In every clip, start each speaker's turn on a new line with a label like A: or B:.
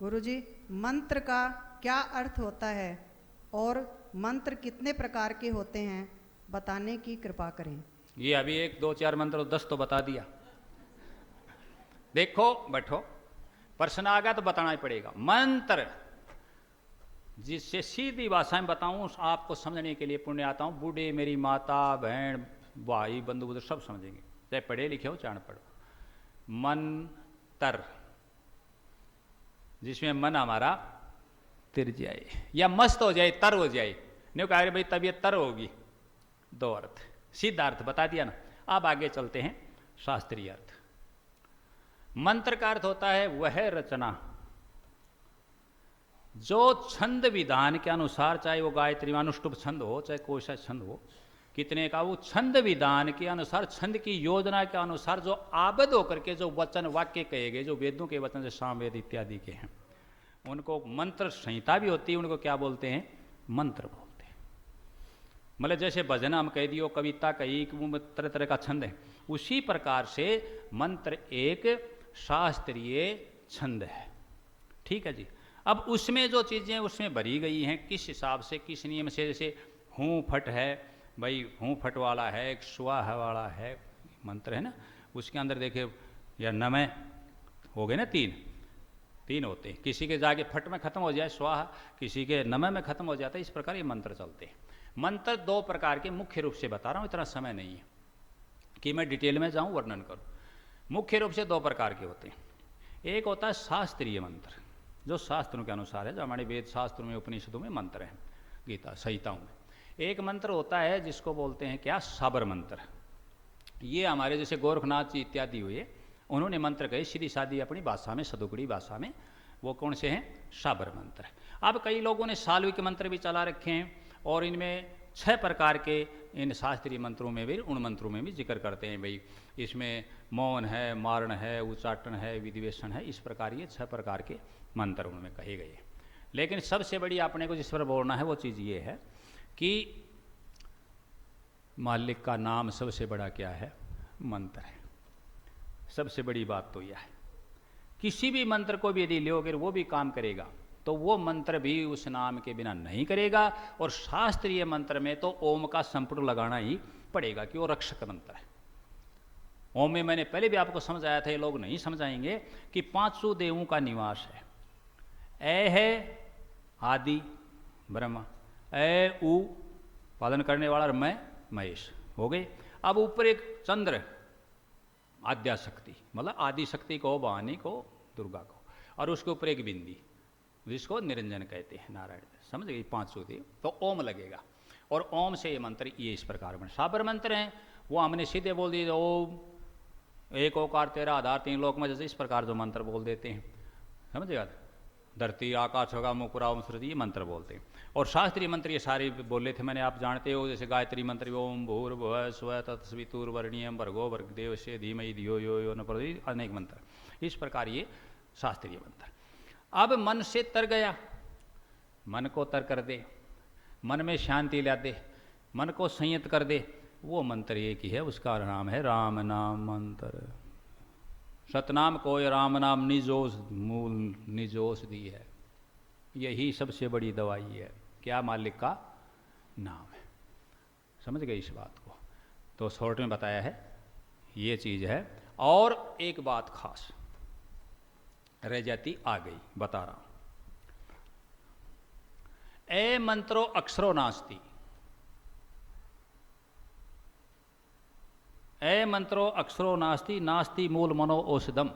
A: गुरुजी, मंत्र का क्या अर्थ होता है और मंत्र कितने प्रकार के होते हैं, बताने की कृपा करें।
B: ये अभी 1 2 4 मंत्र 10 तो बता दिया। देखो बैठो, प्रश्न आ गया तो बताना ही पड़ेगा। मंत्र जिससे सीधी भाषा में बताऊं आपको समझने के लिए पुण्य आता हूं, बूढ़े, मेरी माता, बहन, भाई, बंधु बुजुर्ग सब समझेंगे, चाहे पढ़े लिखे हो चाहे पढ़ो। मंत्र जिसमें मन हमारा तिर जाए या मस्त हो जाए, तर हो जाए। नहीं कहा भाई तबीयत तर होगी, 2 अर्थ, सीधा अर्थ बता दिया ना। अब आगे चलते हैं शास्त्रीय अर्थ। मंत्र का अर्थ होता है वह रचना जो छंद विधान के अनुसार, चाहे वो गायत्री अनुष्टुप छंद हो चाहे कोई सा छंद हो, कितने का, वो छंद विधान के अनुसार, छंद की योजना के अनुसार जो आबद्ध होकर के जो वचन वाक्य कहे गए, जो वेदों के वचन, जैसे सामवेद इत्यादि के हैं, उनको मंत्र संहिता भी होती है, उनको क्या बोलते हैं, मंत्र बोलते हैं। मतलब जैसे भजन हम कह दियो, कविता कही, तरह तरह का छंद है, उसी प्रकार से मंत्र एक शास्त्रीय छंद है। ठीक है जी। अब उसमें जो चीज़ें उसमें भरी गई हैं, किस हिसाब से, किस नियम से, जैसे हूँ फट है भाई, हूँ फट वाला है, एक स्वाहा वाला है मंत्र है ना, उसके अंदर देखे, या नमः हो गए ना, तीन होते हैं, किसी के जाके फट में खत्म हो जाए स्वाहा, किसी के नमः में खत्म हो जाता है, इस प्रकार ये मंत्र चलते हैं। मंत्र 2 प्रकार के मुख्य रूप से बता रहा हूँ, इतना समय नहीं है कि मैं डिटेल में जाऊँ वर्णन करूँ। मुख्य रूप से 2 प्रकार के होते हैं। एक होता है शास्त्रीय मंत्र, जो शास्त्रों के अनुसार है, जो हमारे वेद शास्त्रों में, उपनिषदों में मंत्र हैं, गीता संहिताओं में। एक मंत्र होता है जिसको बोलते हैं क्या, साबर मंत्र। ये हमारे जैसे गोरखनाथ जी इत्यादि हुए, उन्होंने मंत्र कहे सीधी सादी अपनी भाषा में, सदुगड़ी भाषा में। वो कौन से हैं, साबर मंत्र। अब कई लोगों ने साल्विक मंत्र भी चला रखे हैं, और इनमें 6 प्रकार के इन शास्त्रीय मंत्रों में भी, उन मंत्रों में भी जिक्र करते हैं भाई, इसमें मौन है, मारण है, उच्चाटन है, विधिवेशन है, इस प्रकार ये 6 प्रकार के मंत्र उनमें कहे गए। लेकिन सबसे बड़ी अपने को जिस पर बोलना है वो चीज़ ये है कि मालिक का नाम सबसे बड़ा क्या है, मंत्र है। सबसे बड़ी बात तो यह है, किसी भी मंत्र को भी यदि लोगे वो भी काम करेगा, तो वो मंत्र भी उस नाम के बिना नहीं करेगा। और शास्त्रीय मंत्र में तो ओम का संपुट लगाना ही पड़ेगा कि वो रक्षक मंत्र है। ओम में मैंने पहले भी आपको समझाया था, ये लोग नहीं समझाएंगे, कि 500 देवों का निवास है। ए है आदि ब्रह्मा, ए उ पालन करने वाला, और मैं महेश हो गए। अब ऊपर एक चंद्र, आद्या शक्ति, मतलब आदि शक्ति को, भवानी को, दुर्गा को, और उसके ऊपर एक बिंदी जिसको निरंजन कहते हैं, नारायण। समझ गए, 500 देव, तो ओम लगेगा। और ओम से ये मंत्र ये इस प्रकार बने। साबर मंत्र हैं वो हमने सीधे बोल दिए, ओम एक ओकार तेरा आधार 3 लोक में, जैसे इस प्रकार जो मंत्र बोल देते हैं, समझेगा। धरती आकाश होगा मुकुरा ओम सृति, ये मंत्र बोलते हैं। और शास्त्रीय मंत्र ये सारे बोले थे मैंने, आप जानते हो, जैसे गायत्री मंत्र ओम भूर्भुवः स्वः तत्सवितुर्वरेण्यं भर्गो भर्गदेवस्य धीमहि धियो यो यो न प्रचोदयात्, अनेक मंत्र, इस प्रकार ये शास्त्रीय मंत्र। अब मन से तर गया, मन को तर कर दे, मन में शांति ला दे, मन को संयत कर दे, वो मंत्र एक ही है, उसका नाम है राम नाम मंत्र। सतनाम को राम नाम निजोश, मूल निजोश दी है, यही सबसे बड़ी दवाई है। क्या, मालिक का नाम है। समझ गए इस बात को, तो शॉर्ट में बताया है, ये चीज़ है। और एक बात खास रह जाती आ गई, बता रहा हूं। ए मंत्रो अक्षरो नास्ति, ए मंत्रो अक्षरो नास्ति, नास्ति मूल मनो औषधम,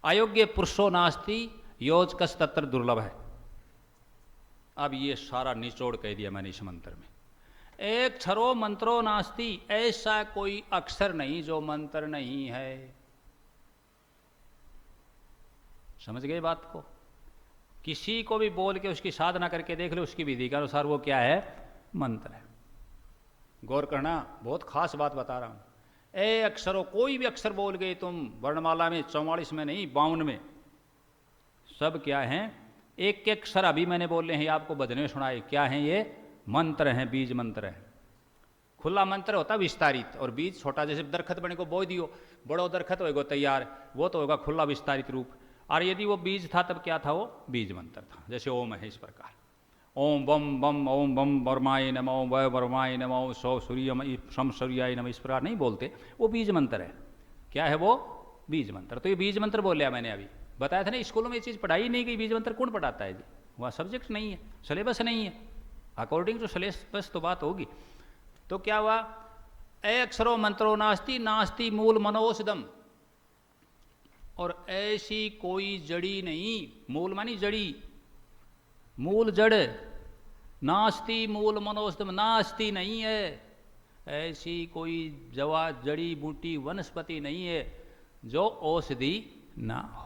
B: अयोग्य पुरुषो नास्ति, योजकस तत्र दुर्लभ है। अब ये सारा निचोड़ कह दिया मैंने इस मंत्र में। एक क्षरो मंत्रो नास्ति, ऐसा कोई अक्षर नहीं जो मंत्र नहीं है। समझ गए बात को। किसी को भी बोल के उसकी साधना करके देख लो, उसकी विधि के अनुसार वो क्या है, मंत्र है। गौर करना, बहुत खास बात बता रहा हूं। ए अक्षरों, कोई भी अक्षर बोल गए तुम, वर्णमाला में 44 में नहीं, 52 में, सब क्या हैं, एक एक अक्षर अभी मैंने बोले हैं, आपको बजने में सुनाए, क्या हैं ये, मंत्र हैं, बीज मंत्र है। खुला मंत्र होता विस्तारित, और बीज छोटा, जैसे दरखत बने को बो दियो, बड़ो दरखत होएगा तैयार, वो तो होगा खुला विस्तारित रूप। और यदि वो बीज था तब क्या था, वो बीज मंत्र था। जैसे ओम है इस प्रकार, ओम बम बम ओम बम वर्माय नमः, ओम वै वर्माय नमः, ओम सौ सूर्यम सम सूर्याय नमः, इस प्रकार नहीं बोलते, वो बीज मंत्र है। क्या है वो? बीज मंत्र। तो ये बीज मंत्र बोल लिया मैंने, अभी बताया था ना, स्कूलों में ये चीज़ पढ़ाई नहीं गई। बीज मंत्र कौन पढ़ाता है जी? वह सब्जेक्ट नहीं है, सिलेबस नहीं है। अकॉर्डिंग टू सिलेबस तो बात होगी। तो क्या हुआ, अक्षरो मंत्रो नास्ति नास्ति मूल मनोषधम, और ऐसी कोई जड़ी नहीं, मूल मानी जड़ी, मूल जड़, नास्ति मूल मनोषधम, नास्ति नहीं है, ऐसी कोई जवा जड़ी बूटी वनस्पति नहीं है जो औषधि ना हो।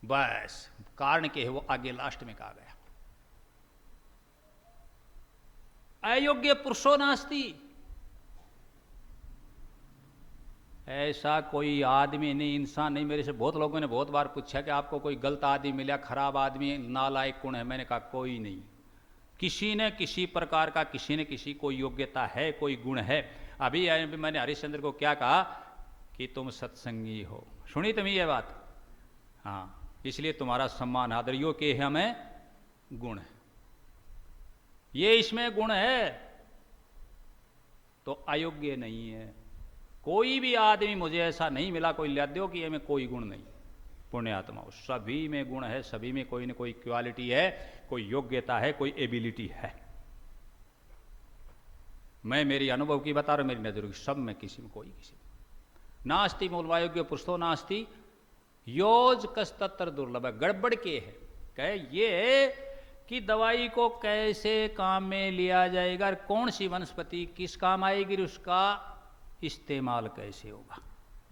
B: बस कारण के है वो आगे लास्ट में कहा गया, अयोग्य पुरुषो नास्ति, ऐसा कोई आदमी नहीं, इंसान नहीं। मेरे से बहुत लोगों ने बहुत बार पूछा कि आपको कोई गलत आदमी मिला, खराब आदमी, नालायक कौन है? मैंने कहा कोई नहीं, किसी ने किसी प्रकार का, किसी ने किसी कोई योग्यता है, कोई गुण है। अभी मैंने हरिश्चंद्र को क्या कहा कि तुम सत्संगी हो, सुनी तुम्हें ये बात? हाँ, इसलिए तुम्हारा सम्मान आदर, यो के हमें गुण है, ये इसमें गुण है, तो अयोग्य नहीं है। कोई भी आदमी मुझे ऐसा नहीं मिला, कोई लिया दो कि ये में कोई गुण नहीं। पुण्यात्मा सभी में गुण है, सभी में कोई न कोई क्वालिटी है, कोई योग्यता है, कोई एबिलिटी है। मैं मेरी अनुभव की बता रहा हूं, मेरी नजर की, सब में किसी में कोई किसी में नास्ति मूलवायोग्य पुरुषो नास्ति योज कस्तत्र दुर्लभ। गड़बड़ के है, कहे ये कि दवाई को कैसे काम में लिया जाएगा, कौन सी वनस्पति किस काम आएगी, उसका इस्तेमाल कैसे होगा,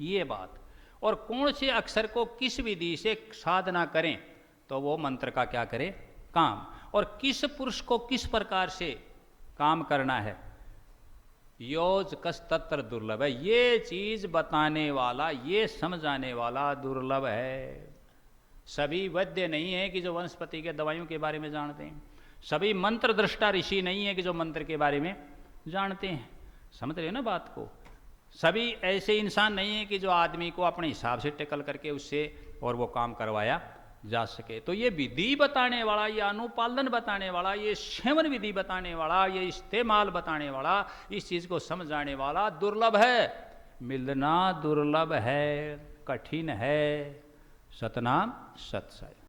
B: ये बात, और कौन से अक्षर को किस विधि से साधना करें तो वो मंत्र का क्या करे काम, और किस पुरुष को किस प्रकार से काम करना है, योज कस तत्र दुर्लभ है। ये चीज बताने वाला, ये समझाने वाला दुर्लभ है। सभी वैद्य नहीं है कि जो वनस्पति के दवाइयों के बारे में जानते हैं, सभी मंत्र दृष्टा ऋषि नहीं है कि जो मंत्र के बारे में जानते हैं। समझ रहे हो ना बात को? सभी ऐसे इंसान नहीं है कि जो आदमी को अपने हिसाब से टेकल करके उससे और वो काम करवाया जा सके। तो ये विधि बताने वाला, ये अनुपालन बताने वाला, ये सेवन विधि बताने वाला, ये इस्तेमाल बताने वाला, इस चीज को समझाने वाला दुर्लभ है, मिलना दुर्लभ है, कठिन है। सतनाम सत्सय।